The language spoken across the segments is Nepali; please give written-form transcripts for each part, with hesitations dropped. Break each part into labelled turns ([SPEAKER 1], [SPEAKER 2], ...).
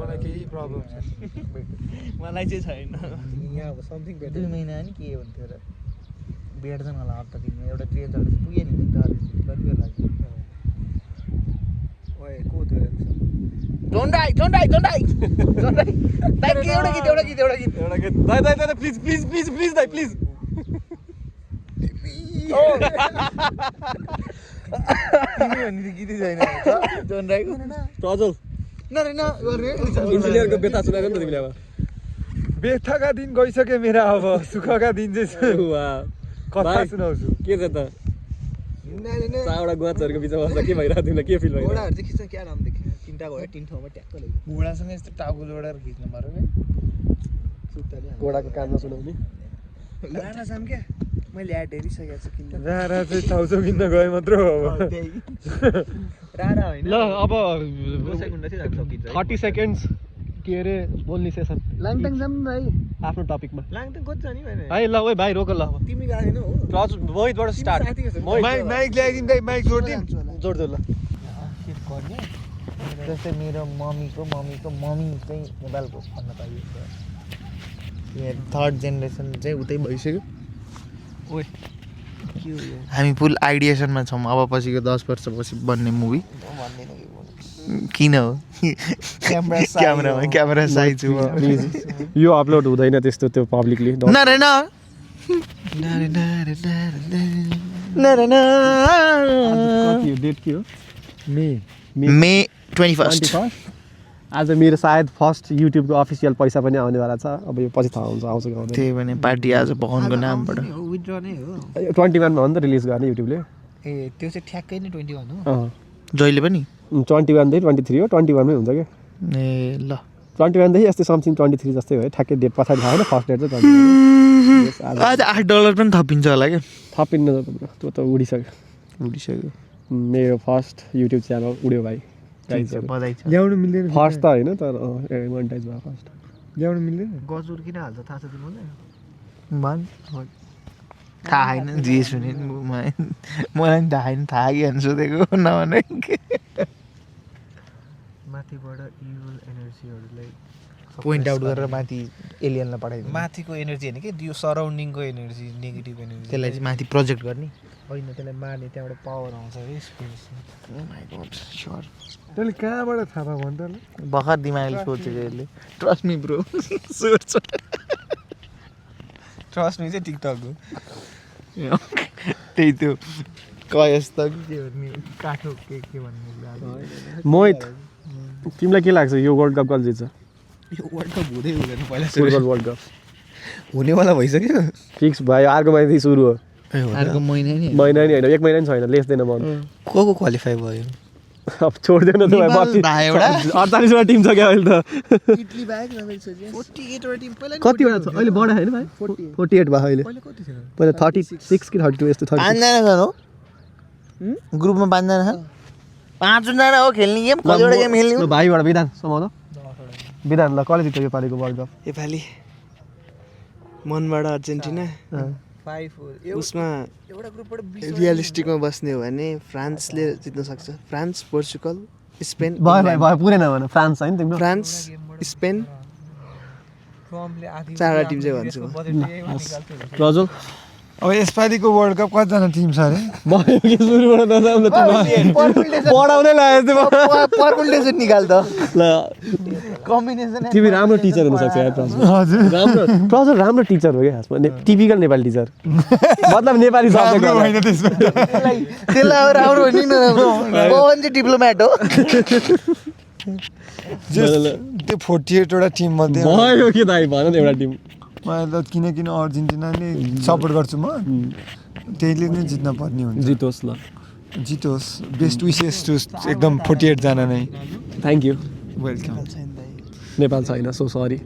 [SPEAKER 1] मलाई केही प्रब्लम छैन
[SPEAKER 2] मलाई चाहिँ छैन
[SPEAKER 1] यहाँ अब समथिङ
[SPEAKER 2] 2 महिना नि के हुन्थ्यो र भेट्दैन होला हप्ता दिनमा एउटा ट्रेन चढेपछि पुगेँ नि कति बेर लाग्यो
[SPEAKER 1] ओए को त्यो
[SPEAKER 2] झन्डाई दाइ के एउटा गीत
[SPEAKER 3] दाइ प्लिज दाइ प्लिज
[SPEAKER 2] तिमी भन्ने गीतै छैन झन्डाईको
[SPEAKER 3] प्रज्वल इन्जिनियरको बेथा सुनाएको नि त तिमीले अब
[SPEAKER 1] बेथाका दिन गइसक्यो मेरा अब सुखका दिन चाहिँ कथा सुनाउँछु
[SPEAKER 3] के छ त चारवटा गुवाचहरूको बिचमा बस्दा के भइरहेको तिमीलाई के फिल भइरहेको
[SPEAKER 1] घोडाहरू चाहिँ खिच्न क्या नाम देख्यो तिनटा घोडा तीन ठाउँमा ट्याक्क लग्यो
[SPEAKER 2] घोडासँग यस्तो टाउको जोडेर खिच्नु पर्यो
[SPEAKER 3] घोडाको कानमा सुनाउने
[SPEAKER 2] राणा साम क्या मैले एड हेरिसकेको छु किन
[SPEAKER 1] रारा चाहिँ छाउछौ किन्न गए मात्र हो अब
[SPEAKER 2] राणा होइन
[SPEAKER 3] ल अब
[SPEAKER 1] 2 सेकेन्ड चाहिँ जान सकिन्छ
[SPEAKER 3] 30 सेकेन्ड्स के अरे बोल्ने सेसन
[SPEAKER 2] लाङटाङ जाऊँ भाइ
[SPEAKER 3] आफ्नो टपिकमा
[SPEAKER 1] लाङटाङ कति जाने भएन
[SPEAKER 3] है ल ओइ भाइ रोक ल अब
[SPEAKER 1] तिमी गएको छैनौ हो
[SPEAKER 3] मोहितबाट स्टार्ट
[SPEAKER 1] माइक ल्याइदिनु दाइ माइक जोड्दिन
[SPEAKER 3] जोड ल
[SPEAKER 2] गर्ने जस्तै मेरो मम्मीको मम्मी चाहिँ नेपालको भन्न पाइयो यहाँ 3rd जेनेरेसन चाहिँ उतै भइसक्यो
[SPEAKER 3] ओइ
[SPEAKER 2] के हो यो
[SPEAKER 4] हामी फुल आइडिएसनमा छौँ अब पछिको 10 वर्षपछि बन्ने मुभी किन हो क्यामेरा साइज
[SPEAKER 3] यो अपलोड हुँदैन त्यस्तो त्यो पब्लिकली डेट के हो
[SPEAKER 4] मे 21
[SPEAKER 3] आज मेरो सायद फर्स्ट युट्युबको अफिसियल पैसा पनि आउनेवाला छ अब यो पछि थाहा हुन्छ आउँछ कि आउँदैन
[SPEAKER 4] त्यही भने पार्टी आज भगवानको नामबाट
[SPEAKER 2] विथड्र नै हो
[SPEAKER 3] 21 मा हो नि त रिलिज गर्ने युट्युबले
[SPEAKER 2] ए त्यो चाहिँ ठ्याक्कै नै 21 हो
[SPEAKER 4] जहिले पनि
[SPEAKER 3] 21 देखि 23 हो 21 मै हुन्छ क्या
[SPEAKER 4] ए ल
[SPEAKER 3] 21 देखि यस्तै समथिङ 23 जस्तै हो ठ्याक्कै डेट पछाडि थाहा होइन फर्स्ट डेट चाहिँ 21
[SPEAKER 4] आज $8 पनि थपिन्छ होला क्या
[SPEAKER 3] थपिन्न त्यो त उडिसक्यो मेरो फर्स्ट युट्युब च्यानल उड्यो भाइ
[SPEAKER 4] बधाई छ
[SPEAKER 1] ल्याउनु मिल्दैन
[SPEAKER 3] फर्स्ट त होइन तर मोनेटाइज भयो फर्स्ट
[SPEAKER 1] ल्याउनु मिल्दैन
[SPEAKER 2] गजुर किन हाल्छ थाहा छ तिमीलाई
[SPEAKER 4] भन थाहा छैन जे सुने मलाई नि थाहा छैन थाहा कि सोधेको नभने
[SPEAKER 2] माथिबाट इभल एनर्जीहरूलाई
[SPEAKER 4] पोइन्ट आउट गरेर माथि एलियनलाई पठाइदिनु
[SPEAKER 2] माथिको एनर्जी होइन कि यो सराउन्डिङको एनर्जी नेगेटिभ एनर्जी
[SPEAKER 4] त्यसलाई चाहिँ माथि प्रोजेक्ट गर्ने
[SPEAKER 2] होइन त्यसलाई मार्ने त्यहाँबाट पावर आउँछ है
[SPEAKER 1] त्यसले कहाँबाट थाहा पायो भन्छ ल
[SPEAKER 4] भर्खर दिमागले सोचेको यसले ट्रस्ट मी ब्रो सोच
[SPEAKER 2] ट्रस्ट मी चाहिँ टिकटक हो
[SPEAKER 4] त्यही त्यो कयस त
[SPEAKER 2] के भन्ने काठो के भन्ने
[SPEAKER 3] मोहित तिमीलाई के लाग्छ यो वर्ल्ड कप कहिले जित्छ
[SPEAKER 2] यो वर्ल्ड कप हुँदै हुँदैन पहिला
[SPEAKER 3] फुटबल वर्ल्ड कप
[SPEAKER 2] हुनेवाला भइसक्यो
[SPEAKER 3] फिक्स भयो अर्को महिनादेखि सुरु हो
[SPEAKER 2] अर्को महिना नि
[SPEAKER 3] महिना नि होइन 1 महिना नि छैन लेस दिन मन
[SPEAKER 2] को क्वालिफाई भयो
[SPEAKER 3] अब छोड्दैन त भाइ 48 वटा टिम छ क्या अहिले त
[SPEAKER 2] इटली बाहेक 48 वटा टिम पहिला
[SPEAKER 3] कतिवटा छ अहिले बढा होइन भाइ 48 भयो अहिले
[SPEAKER 2] पहिला कति थियो
[SPEAKER 3] पहिला 36 कि 32 यस्तो 36
[SPEAKER 4] 5 जना छन् हो ग्रुपमा 5 जना छन् 5 जना हो खेल्ने गेम कतिवटा गेम खेल्ने
[SPEAKER 3] ल भाइबाट विधान समाउन विधान ल कसले जित्यो योपालिको वर्ल्ड कप
[SPEAKER 5] नेपाली मनबाट अर्जेन्टिना
[SPEAKER 2] 5
[SPEAKER 5] उसमा
[SPEAKER 2] एउटा ग्रुपबाट
[SPEAKER 5] रियलिस्टिकमा बस्ने हो भने फ्रान्सले जित्न सक्छ फ्रान्स पोर्चुगल स्पेन
[SPEAKER 3] भयो पुरै नभन फ्रान्स होइन तिम्रो
[SPEAKER 5] फ्रान्स स्पेन
[SPEAKER 2] फर्मले आधी
[SPEAKER 5] 4 टिम चाहिँ भन्छु म
[SPEAKER 3] प्रज्वल
[SPEAKER 1] अब यसपालिको वर्ल्ड कप कतिजना टिम छ अरे
[SPEAKER 3] भयो कि सुरुबाट नजाउँ न पढाउनै लाग्यो
[SPEAKER 2] पर्कुलेसन निकाल त
[SPEAKER 3] ल
[SPEAKER 2] कम्बिनेसन
[SPEAKER 3] तिमी राम्रो टिचर हुन सक्छ यार प्रज्वल
[SPEAKER 1] हजुर
[SPEAKER 3] प्रज्वल राम्रो टिचर हो क्या खासमा टिपिकल नेपाली टिचर मतलब नेपाली सब्जेक्ट
[SPEAKER 1] होइन त्यसमा
[SPEAKER 2] त्यसलाई राम्रो नि पवन चाहिँ डिप्लोमेट हो
[SPEAKER 1] त्यो 48 वटा टिम मध्ये
[SPEAKER 3] भयो कि दाइ भन न एउटा टिम
[SPEAKER 1] मलाई त किन अर्जेन्टिना नै सपोर्ट गर्छु म त्यहीले नै जित्न पर्ने हुन्छ
[SPEAKER 3] जितोस् ल
[SPEAKER 1] जितोस् बेस्ट विसेस टु एकदम 48 जना नै
[SPEAKER 3] थ्याङ्क यू
[SPEAKER 1] वेलकम
[SPEAKER 3] नेपाल छैन सो सरी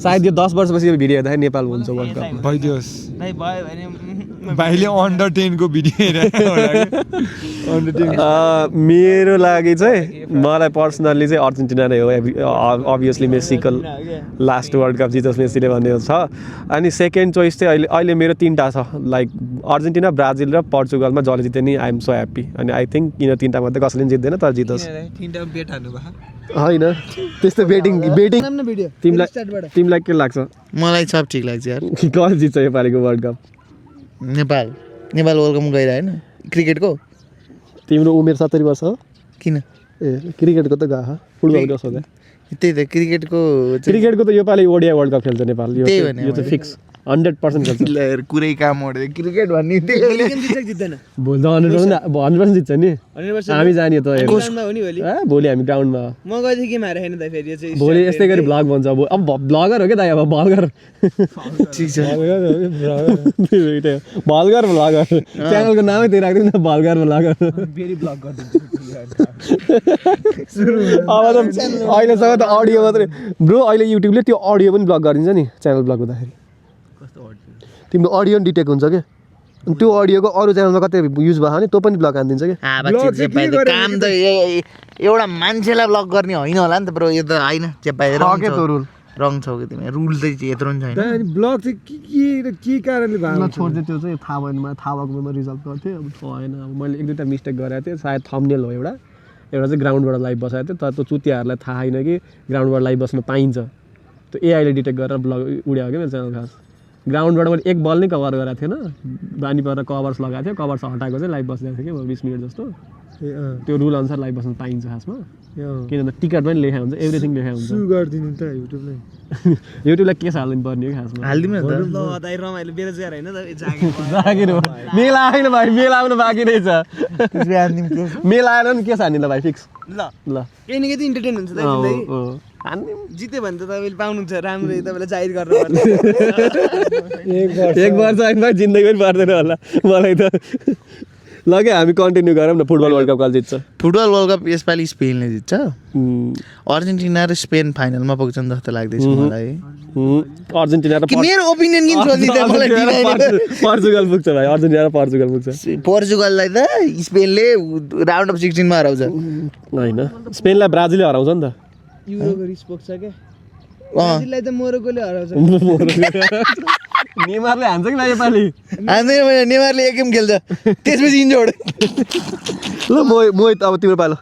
[SPEAKER 3] सायद यो 10 वर्षपछि यो भिडियो हेर्दाखेरि नेपाल हुन्छ वर्ल्ड कपमा
[SPEAKER 1] भइदियोस्
[SPEAKER 2] नै भयो भने
[SPEAKER 1] भाइले अन्डर 10 को भिडियो हेरेको होला अन्डर 10
[SPEAKER 3] मेरो लागि चाहिँ मलाई पर्सनल्ली चाहिँ अर्जेन्टिना नै हो अभियसली मेसीको लास्ट वर्ल्ड कप जितोस् मेसीले भन्ने छ अनि सेकेन्ड चोइस चाहिँ अहिले मेरो 3टा छ लाइक अर्जेन्टिना ब्राजिल र पोर्चुगलमा जसले जिते नि आई एम सो ह्याप्पी अनि आई थिङ्क यिनीहरू 3टा मध्ये कसैले पनि जित्दैन तर जितोस् होइन त्यस्तो बेटिङ तिमीलाई के लाग्छ
[SPEAKER 4] मलाई सब ठिक लाग्छ यार
[SPEAKER 3] कसले जित्छ योपालिको world cup
[SPEAKER 4] Nepal world cup गएर होइन क्रिकेटको
[SPEAKER 3] तिम्रो उमेर 70 वर्ष हो
[SPEAKER 4] किन
[SPEAKER 3] ए क्रिकेटको त गयो फुटबल कसो हो
[SPEAKER 4] त्यही त क्रिकेटको
[SPEAKER 3] त योपालि ओडिआई वर्ल्ड कप खेल्छ नेपाल यो
[SPEAKER 4] त्यही भने
[SPEAKER 3] यो चाहिँ फिक्स 100% खेल्छ
[SPEAKER 4] ल कुरै काम ओर्दै क्रिकेट भन्ने
[SPEAKER 3] भोलि त 100% जित्छ नि हामी जाने त भोलि हामी ग्राउन्डमा
[SPEAKER 2] म गएँ के मारे हैन त फेरि यो चाहिँ
[SPEAKER 3] भोलि यस्तै गरी भ्लग भन्छ अब भ्लगर हो के दाइ अब भल्गर
[SPEAKER 4] ठिक छ
[SPEAKER 3] भल्गर भ्लगर च्यानलको नामै त्यही राख्दिनु न भल्गर भ्लगर
[SPEAKER 2] फेरि ब्लग गर्दिन्छु
[SPEAKER 3] अब त अहिलेसम्म त अडियो मात्रै ब्रो अहिले युट्युबले त्यो अडियो पनि ब्लक गरिदिन्छ नि च्यानल ब्लक हुँदाखेरि तिम्रो अडियो पनि डिटेक्ट हुन्छ क्या अनि त्यो अडियोको अरू च्यानलमा कतै युज भयो भने त्यो पनि ब्लक हानिदिन्छ क्या
[SPEAKER 4] काम त एउटा मान्छेलाई ब्लक गर्ने होइन होला नि त ब्रो यो त होइन
[SPEAKER 3] रुल
[SPEAKER 4] रङ छौ कि तिमी रुल त यत्रो नि छैन
[SPEAKER 1] ब्लग चाहिँ के कारणले भयो
[SPEAKER 3] छोड्दै त्यो चाहिँ थाहा भएन मलाई थाहा भएको बेलामा रिजल्भ गर्थेँ अब भएन अब मैले 1-2टा मिस्टेक गरेको थिएँ सायद थम्बनेल हो एउटा चाहिँ ग्राउन्डबाट लाइभ बसाएको थियो तर त्यो चुतियाहरूलाई थाहा छैन कि ग्राउन्डबाट लाइभ बस्न पाइन्छ त्यो एआईले डिटेक्ट गरेर ब्लग उड्यायो क्या मेरो च्यानल खास ग्राउन्डबाट मैले एक बल नै कभर गरेको थिएन बानी परेर कभर्स लगाएको थियो कभर्स हटाएको चाहिँ लाइभ बसिरहेको थियो कि 20 मिनट जस्तो त्यो रुल अनुसार लाइभ बस्न पाइन्छ खासमा किनभने टिकट पनि लेखा हुन्छ एभ्रिथिङ लेखा हुन्छ
[SPEAKER 1] गरिदिनु त युट्युबलाई
[SPEAKER 3] युट्युबलाई केस हाल्नु पर्ने हो खासमा
[SPEAKER 4] हालिदिउँ न त
[SPEAKER 2] ल दाइ रमाइलो बेरोजगार हैन त जागिर
[SPEAKER 3] जागिर हो मेला आएन भाइ मेला आउनु बाँकी रहेछ मेला आएन नि केस हान्ने ल भाइ फिक्स
[SPEAKER 2] ल
[SPEAKER 3] ल
[SPEAKER 2] केही न केही इन्टरटेन हुन्छ दाइ जिन्दगी जित्यो भने त तपाईँले पाउनुहुन्छ राम्रो तपाईँलाई जाहिर गर्नु
[SPEAKER 3] एक वर्ष होइन भाइ जिन्दगी पनि पर्दैन होला मलाई त ल के हामी कन्टिन्यू गरौँ न फुटबल वर्ल्ड कप कहिले जित्छ
[SPEAKER 4] फुटबल वर्ल्ड कप यसपालि स्पेनले जित्छ अर्जेन्टिना र स्पेन फाइनलमा पुग्छन् जस्तो लाग्दैछ मलाई
[SPEAKER 3] अर्जेन्टिना र
[SPEAKER 4] मेरो ओपिनियन किन सोध्नु त मलाई
[SPEAKER 3] पोर्चुगल पुग्छ भाइ अर्जेन्टिना र पोर्चुगल पुग्छ
[SPEAKER 4] पोर्चुगललाई त स्पेनले राउन्ड अफ 16 मा हराउँछ
[SPEAKER 3] होइन स्पेनलाई ब्राजिलले हराउँछ नि त
[SPEAKER 2] युरोको रिस्पोक छ के ब्राजिललाई त मोरोकोले हराउँछ
[SPEAKER 3] नेमारले हान्छ कि नेपाली
[SPEAKER 4] हान्दैन नेमारले एक गेम खेल्छ त्यसपछि इन्जोर्ड
[SPEAKER 3] ल म अब तिम्रो पालो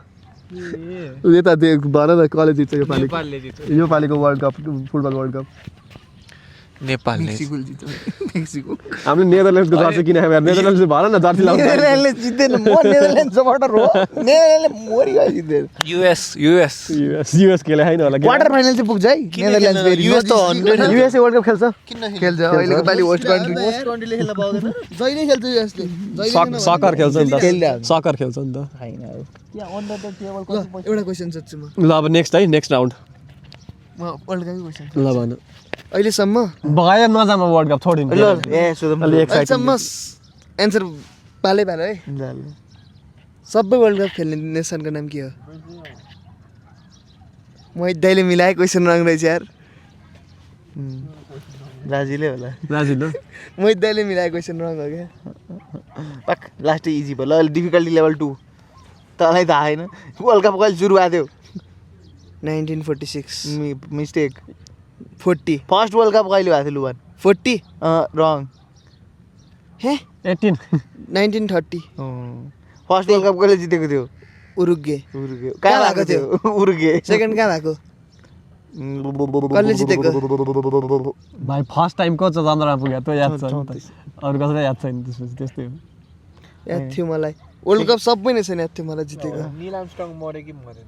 [SPEAKER 3] यता भन न कसले जित्छ यो पालिको world cup football world cup
[SPEAKER 4] नेपालले
[SPEAKER 5] मेक्सिको
[SPEAKER 3] हामीले नेदरल्यान्ड्सको जर्सी किने नेदरल्यान्ड्स भन न जर्सी लाउँछ
[SPEAKER 4] नेदरल्यान्डले जित्दैन म नेदरल्यान्ड सपोर्टर हो नेदरल्यान्डले मोरिगा जित्दैन
[SPEAKER 3] युएस खेले हैन होला
[SPEAKER 4] क्वार्टर फाइनल चाहिँ पुग्छ है नेदरल्यान्ड्स फेरि युएस त 100
[SPEAKER 3] युएसए वर्ल्ड कप खेल्छ
[SPEAKER 5] खेल्छ अहिलेको पालि होस्ट कन्ट्रीले खेल्न पाउँदैन जहिले खेल्छ युएसले
[SPEAKER 3] सकर खेल्छ नि त सकर खेल्छ नि त
[SPEAKER 4] हैन
[SPEAKER 5] यहाँ अन्डर द टेबल कति एउटा क्वेशन सोध्छु म
[SPEAKER 3] ल अब नेक्स्ट राउन्ड
[SPEAKER 5] म वर्ल्ड कपै क्वेशन
[SPEAKER 3] ल भन
[SPEAKER 5] अहिलेसम्म
[SPEAKER 3] भयो नजामा वर्ल्ड कप छोडिनु
[SPEAKER 4] ल ए सोधम
[SPEAKER 3] अलि एक्साइटेड
[SPEAKER 5] अहिलेसम्म एन्सर पाले है सबै वर्ल्ड कप खेल्ने नेसनको नाम के हो मोहित दाइले मिलाए क्वेशन रङ रहेछ यार
[SPEAKER 4] ब्राजिलै होला
[SPEAKER 3] ब्राजिल हो
[SPEAKER 5] मोहित दाइले मिलाए क्वेशन रङ हो क्या
[SPEAKER 4] पक लास्ट इजी भयो ल डिफिकल्टी लेभल 2 तँलाई थाहा छैन वर्ल्ड कप कहिले सुरु भएको थियो
[SPEAKER 5] 1946
[SPEAKER 4] मिस्टेक
[SPEAKER 5] 40
[SPEAKER 4] फर्स्ट वर्ल्ड कप कहिले भएको थियो लुवान
[SPEAKER 5] 40
[SPEAKER 4] रङ
[SPEAKER 5] हे
[SPEAKER 3] 18
[SPEAKER 5] 1930
[SPEAKER 4] फर्स्ट वर्ल्ड कप कहिले जितेको थियो
[SPEAKER 5] उरुग्वे
[SPEAKER 4] कहाँ भएको थियो उरुग्वे
[SPEAKER 5] सेकेन्ड कहाँ भएको कसले जितेको
[SPEAKER 3] भाइ फर्स्ट टाइम को चन्द्रमा पुग्यो त्यो याद छ अरू कसैलाई याद छैन त्यसपछि त्यस्तै हो
[SPEAKER 5] याद थियो मलाई वर्ल्ड कप सबै नै छैन याद थियो मलाई जितेको
[SPEAKER 2] नील आर्मस्ट्रङ मर्यो कि मरेन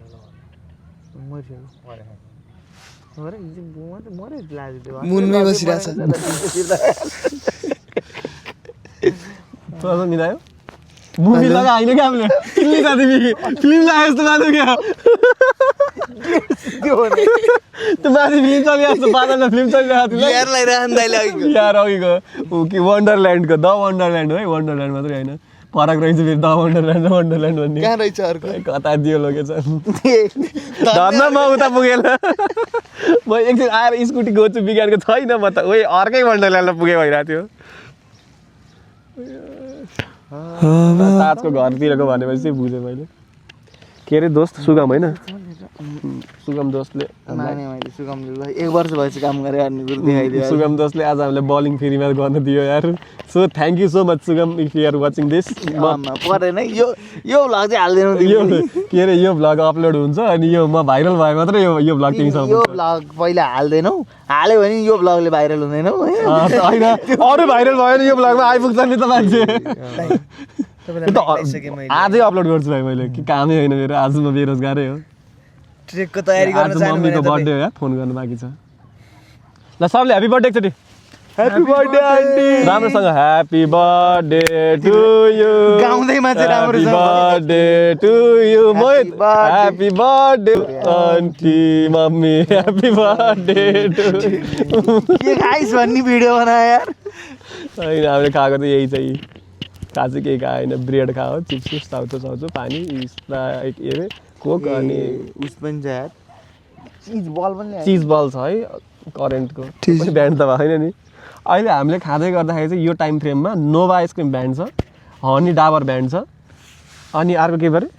[SPEAKER 5] मुनमै बसिरहेछ
[SPEAKER 3] तो मिलायो मुभी लगा आइनो क्या हामीले फिल्म था तिमी फिल्म लाए जस्तो माथि क्या त्यो माथि फिल्म चलिरहेको छ बादलमा फिल्म चलिरहेको थियो
[SPEAKER 5] यारलाई रहन दाइले अघिको
[SPEAKER 3] यार अघिको कि वन्डरल्यान्डको द वन्डरल्यान्ड हो है वन्डरल्यान्ड मात्रै होइन फरक रहेछ फेरि द वन्डरल्यान्ड र वन्डरल्यान्ड भन्ने
[SPEAKER 5] कहाँ रहेछ अर्को
[SPEAKER 3] कता दियो लगेछ धन्न म उता पुगेन म एकछिन आएर स्कुटी गोच्छु बिगारेको छैन म त ओइ अर्कै वन्डरल्यान्डमा पुगे भइरहेको थियो ताजको घरतिरको भनेपछि बुझेँ मैले के अरे दोस्त सुगम होइन सुगम दोस्तले
[SPEAKER 2] माने मैले सुगमले ल 1 वर्ष भएपछि काम गरे अनि गुरु देखाइदियो
[SPEAKER 3] सुगम दोस्तले आज हामीलाई बलिङ फ्रीमा गर्न दियो यार so thank you so much Sugam if you are watching this
[SPEAKER 2] परेन यो भ्लग चाहिँ हाल्दैन
[SPEAKER 3] यो के अरे यो भ्लग अपलोड हुन्छ अनि यो म भाइरल भए मात्रै यो भ्लग तिमीसँग
[SPEAKER 2] यो भ्लग पहिला हाल्दैनौ हाल्यो भने यो भ्लगले भाइरल हुँदैन
[SPEAKER 3] होइन अरू भाइरल भयो भने यो भ्लगमा आइपुग्छ नि त मान्छे आजै अपलोड गर्छु भाइ मैले कि कामै होइन मेरो आज म बेरोजगारै हो
[SPEAKER 2] ट्रेकको तयारी गर्न
[SPEAKER 3] आज
[SPEAKER 2] चाहनु
[SPEAKER 3] मम्मीको बर्थडे हो यार फोन गर्नु बाँकी छ ल सबले ह्यापी बर्थडे एकचोटि ह्यापी बर्थडे आन्टी राम्रोसँग ह्यापी बर्थडे टु यु
[SPEAKER 2] गाउँदैमा चाहिँ राम्रोसँग
[SPEAKER 3] birthday to you Mohit happy birthday aunty mummy happy birthday to
[SPEAKER 2] के खाइस् भन्ने भिडियो बना यार
[SPEAKER 3] होइन हामीले खाएको त यही चाहिँ खासै केही खाएन ब्रेड खायो चिप्स चाउचो पानी स्प्राइट के अरे कोक अनि
[SPEAKER 2] उस पनि छ यार चिज बल पनि
[SPEAKER 3] चिज बल छ है करेन्टको ब्यान्ड त भएन नि अहिले हामीले खाँदै गर्दाखेरि चाहिँ यो टाइम फ्रेममा नोभा आइसक्रिम ब्यान्ड छ हनी डाबर ब्यान्ड छ अनि अर्को के पऱ्यो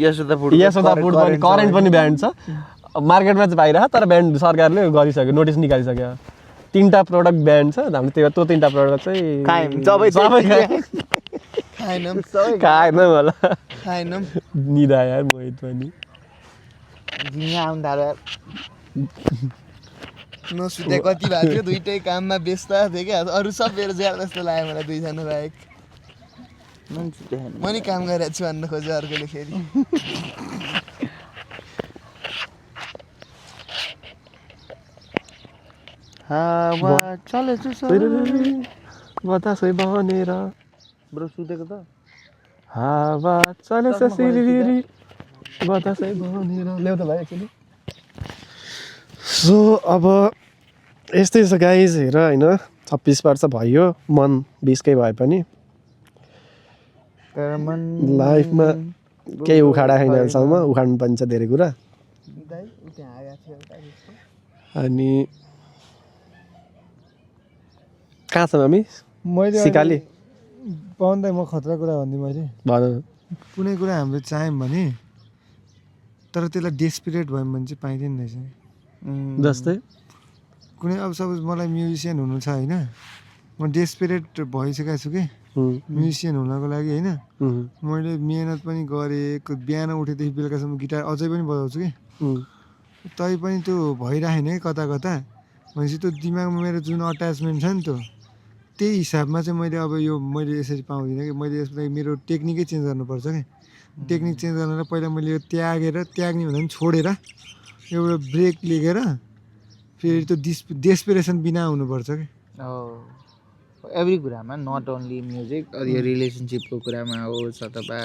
[SPEAKER 2] यशोदा फुड
[SPEAKER 3] पनि करेन्ट पनि ब्यान्ड छ मार्केटमा चाहिँ पाइरहेको तर ब्यान्ड सरकारले गरिसक्यो नोटिस निकालिसक्यो 3टा प्रोडक्ट ब्यान्ड छ हामीले त्यो 3टा प्रोडक्ट चाहिँ खाएन होला
[SPEAKER 2] खाएनौँ
[SPEAKER 3] निदा यार मोहित पनि
[SPEAKER 2] झिङ्गा आउनु थाल्यो यार
[SPEAKER 5] नसुते कति भएको थियो दुइटै काममा व्यस्त थिएँ क्या अरू सब बेरोजगार जस्तो लाग्यो मलाई दुईजना बाहेक म नि काम गरिरहेको छु भन्न खोज्यो अर्कोले फेरि
[SPEAKER 2] हावा चलेछ
[SPEAKER 3] बतासै बनेर
[SPEAKER 2] ब्रो सुतेको त
[SPEAKER 3] हावा चलेछ सिरिरी बतासै बनेर ल्याउ त भाइ एक्चुअली सो अब यस्तै छ गाइज हेर होइन 26 वर्ष भयो मन 20 कै भए पनि
[SPEAKER 2] तर मन
[SPEAKER 3] लाइफमा केही उखाडा छैन अहिलेसम्म उखाड्नु पनि छ धेरै कुरा अनि कहाँ छ मम्मी
[SPEAKER 1] मैले
[SPEAKER 3] सिकाली
[SPEAKER 1] पाउँदै म खतरा कुरा भन्दै मैले
[SPEAKER 3] भन
[SPEAKER 1] कुनै कुरा हामीले चाह्यौँ भने तर त्यसलाई डेस्पिरेट भयौँ भने चाहिँ पाइँदैन रहेछ
[SPEAKER 3] जस्तै
[SPEAKER 1] कुनै अब सपोज मलाई म्युजिसियन हुनु छ होइन म डेस्पिरेट भइसकेको छु कि म्युजिसियन हुनको लागि होइन मैले मिहिनेत पनि गरेँ बिहान उठेदेखि बेलुकासम्म गिटार अझै पनि बजाउँछु कि तै पनि त्यो भइरहेन है कता कता भनेपछि त्यो दिमागमा मेरो जुन अट्याचमेन्ट छ नि त्यही हिसाबमा चाहिँ मैले अब यो मैले यसरी पाउँदिनँ कि मैले यसलाई मेरो टेक्निकै चेन्ज गर्नुपर्छ कि टेक्निक चेन्ज गर्नलाई पहिला मैले यो त्याग्ने भन्दा पनि छोडेर एउटा ब्रेक लिएर फेरि त्यो डेस्पिरेसन बिना हुनुपर्छ कि
[SPEAKER 2] एभ्री कुरामा नट ओन्ली म्युजिक यो रिलेसनसिपको कुरामा होस् अथवा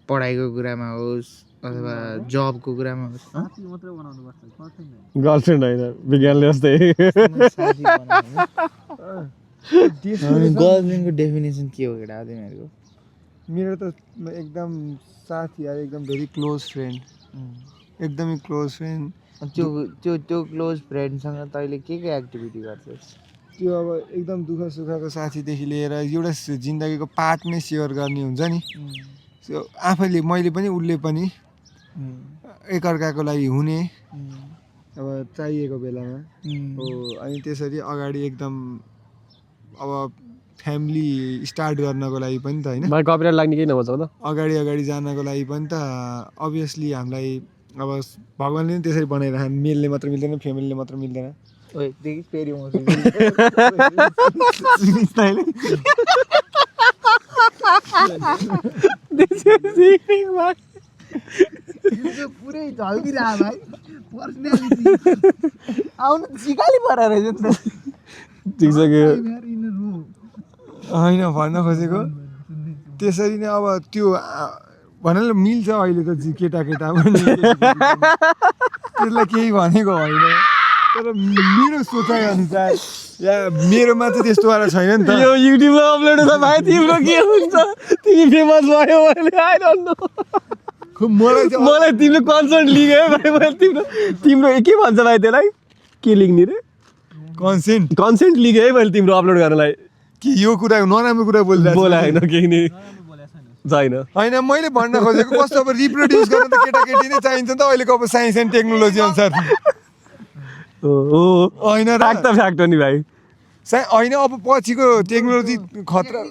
[SPEAKER 2] पढाइको कुरामा होस् अथवा जबको कुरामा होस्
[SPEAKER 3] गर्लफ्रेन्ड होइन विज्ञानले जस्तै
[SPEAKER 2] गर्लफ्रेन्डको डेफिनेसन के हो केटा तिमीहरूको
[SPEAKER 1] मेरो त एकदम साथी यार एकदम भेरी क्लोज फ्रेन्ड एकदमै क्लोज फ्रेन्ड
[SPEAKER 2] त्यो क्लोज फ्रेन्डसँग तैँले के एक्टिभिटी गर्छस्
[SPEAKER 1] त्यो अब एकदम दुःख सुखको साथीदेखि लिएर एउटा जिन्दगीको पार्ट नै सेयर गर्ने हुन्छ नि आफैले मैले पनि उसले पनि एकअर्काको लागि हुने अब चाहिएको बेलामा हो अनि त्यसरी अगाडि एकदम अब फ्यामिली स्टार्ट गर्नको लागि पनि त होइन
[SPEAKER 3] भाइ कपिराइट लाग्ने केही नभन्छ त
[SPEAKER 1] अगाडि जानको लागि पनि त अभियसली हामीलाई अब भगवान्ले पनि त्यसरी बनाइरहन् मेलले मात्र मिल्दैन फेमिलीले मात्र मिल्दैन
[SPEAKER 2] पुरै झल्किरह भाइ आउनु सिकाली परेर रहेछ नि
[SPEAKER 3] ठिक छ कि
[SPEAKER 1] होइन भन्न खोजेको त्यसरी नै अब त्यो भन्नाले मिल्छ अहिले त केटा पनि त्यसलाई केही भनेको होइन तर मेरो सोचाइ अनुसार या मेरोमा चाहिँ त्यस्तो वाला छैन नि त
[SPEAKER 3] यो युट्युबमा अपलोड हुन्छ भाइ तिम्रो के हुन्छ तिमी फेमस भयो भने आई डोन्ट नो मलाई तिम्रो कन्सर्ट लिगेँ भाइ मैले तिम्रो के भन्छ भाइ त्यसलाई के लिग्ने रे
[SPEAKER 1] कन्सेन्ट
[SPEAKER 3] लिगेँ है मैले तिम्रो अपलोड गर्नलाई
[SPEAKER 1] कि यो कुरा नराम्रो कुरा बोलिरहेको
[SPEAKER 3] बोला होइन केही नि छैन
[SPEAKER 1] होइन मैले भन्न खोजेको कस्तो अब रिप्रोड्युस गर्न त केटाकेटी नै चाहिन्छ नि त अहिलेको अब साइन्स एन्ड टेक्नोलोजी अनुसार होइन र
[SPEAKER 3] फ्याक्ट त फ्याक्ट हो नि भाइ
[SPEAKER 1] होइन अब पछिको टेक्नोलोजी खतरा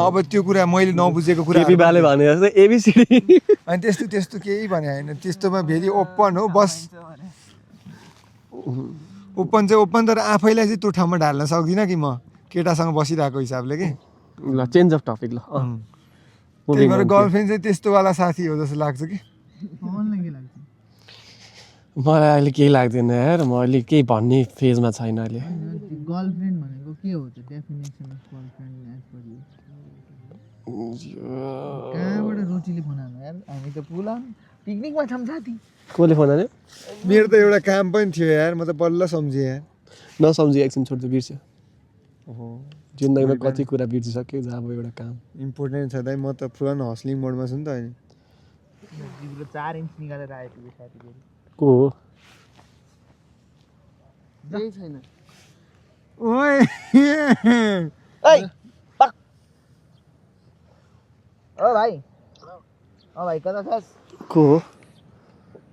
[SPEAKER 1] अब त्यो कुरा मैले नबुझेको कुरा
[SPEAKER 3] केपी बाले भने जस्तै एबिसिडी
[SPEAKER 1] अनि त्यस्तो केही भने होइन त्यस्तोमा भेरी ओपन हो बस ओपन चाहिँ ओपन तर आफैलाई चाहिँ त्यो ठाउँमा ढाल्न सक्दिनँ कि म केटासँग बसिरहेको हिसाबले कि
[SPEAKER 3] ल चेन्ज अफ टपिक ल
[SPEAKER 1] त्यही भएर गर्लफ्रेन्ड चाहिँ त्यस्तोवाला साथी हो जस्तो लाग्छ कि
[SPEAKER 3] मलाई अहिले केही लाग्दैन यार म अहिले केही भन्ने फेजमा छैन अहिले
[SPEAKER 2] गर्लफ्रेन्ड भनेको के हो त definition of girlfriend as per you कहाँबाट रोटीले बनाउनु यार हामी त पुला पिकनिकमा छौँ साथी
[SPEAKER 3] कसले फोन हाल्यो
[SPEAKER 1] मेरो त एउटा काम पनि थियो यार म त बल्ल सम्झेँ यार
[SPEAKER 3] नसम्झी एकछिन छोड्छु बिर्स्यो जिन्दगीमा कति कुरा बिर्सिसक्यो जब अब एउटा काम
[SPEAKER 1] इम्पोर्टेन्ट छ दाइ म त पुरा हस्लिङ मोडमा छु नि त अहिले
[SPEAKER 2] जिब्रो 4 इन्च निकालेर आएको थियो साथी
[SPEAKER 3] को हो
[SPEAKER 5] केही छैन
[SPEAKER 1] ओए
[SPEAKER 2] ओइ पक ओ भाइ कता छस्
[SPEAKER 3] को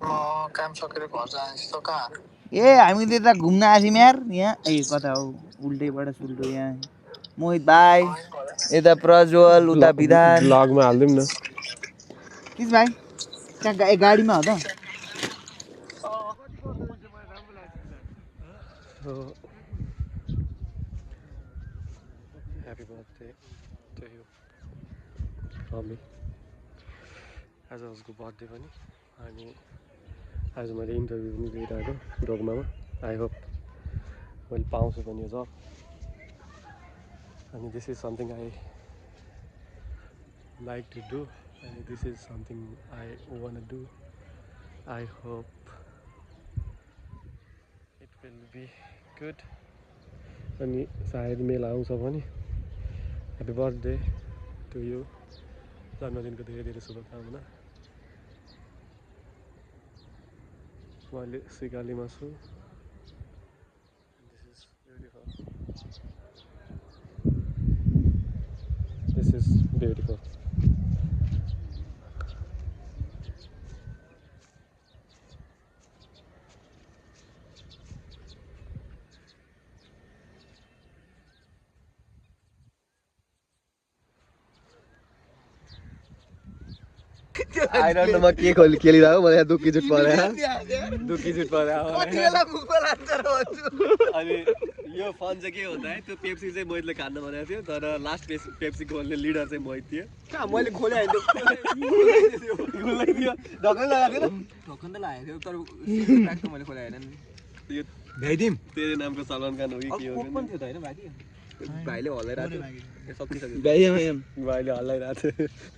[SPEAKER 3] हो
[SPEAKER 4] काम सकेर घर जान्छ त कहाँ
[SPEAKER 2] ए हामी त यता घुम्न आछौँ यार यहाँ ए कता हो उल्टैबाट सुल्टो यहाँ मोहित भाइ यता प्रज्वल उता विधान
[SPEAKER 3] ब्लगमा हालिदिउँ न
[SPEAKER 2] किस भाइ त्यहाँ गाडीमा हो त
[SPEAKER 3] happy birthday to you mummy आज उसको बर्थडे पनि अनि आज मैले इन्टरभ्यू पनि दिइरहेको डोगमामा आई होप मैले पाउँछु पनि यो जब अनि this is something I like to do अनि this is something I want do I hope it will be good अनि सायद मेला आउँछ भने ह्याप्पी बर्थडे टु यु जन्मदिनको धेरै धेरै शुभकामना म अहिले सिकालीमा छु this is beautiful I don't know म के खेलिरहेको मलाई दुःखी जुट पऱ्यो अनि यो फन चाहिँ के भन्दा है त्यो पेप्सी चाहिँ मोहितले खान्न भनेको थियो तर लास्ट पेप्सी खोल्ने लिडर चाहिँ मोहित थियो कहाँ मैले खोले होइन ढक्कन लगाएको ढक्कन त लागेको थियो तर मैले खोले होइन यो भ्याइदिउँ तेरो नामको सलमान खान हो कि के हो थियो त होइन भाइले हल्लाइरहेको थियो भाइले हल्लाइरहेको थियो